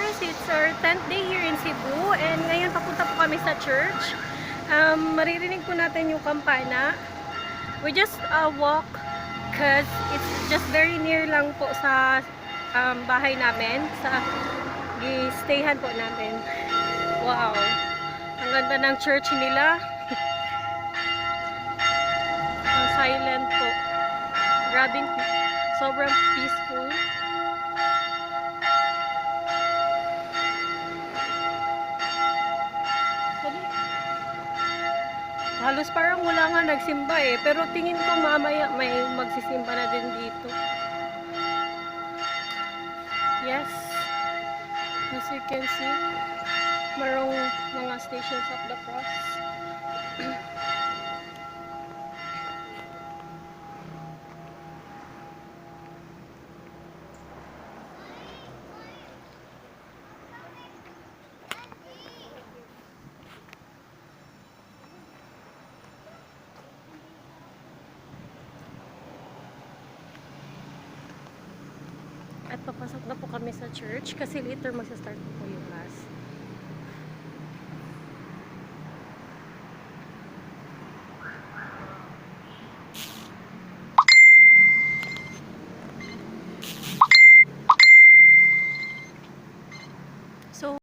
guys, it's our 10th day here in Cebu and ngayon papunta po kami sa church. Maririnig po natin yung kampana. We just walk cause it's just very near lang po sa bahay namin, sa stayhan po namin. Wow, ang ganda ng church nila. Ang silent po. Grabing sobrang peaceful. Halos parang wala nga nagsimba eh. Pero tingin ko mamaya may magsisimba na din dito. Yes. As you can see, marong mga stations of the cross. At papasok na po kami sa church kasi later magsa-start po yung mass.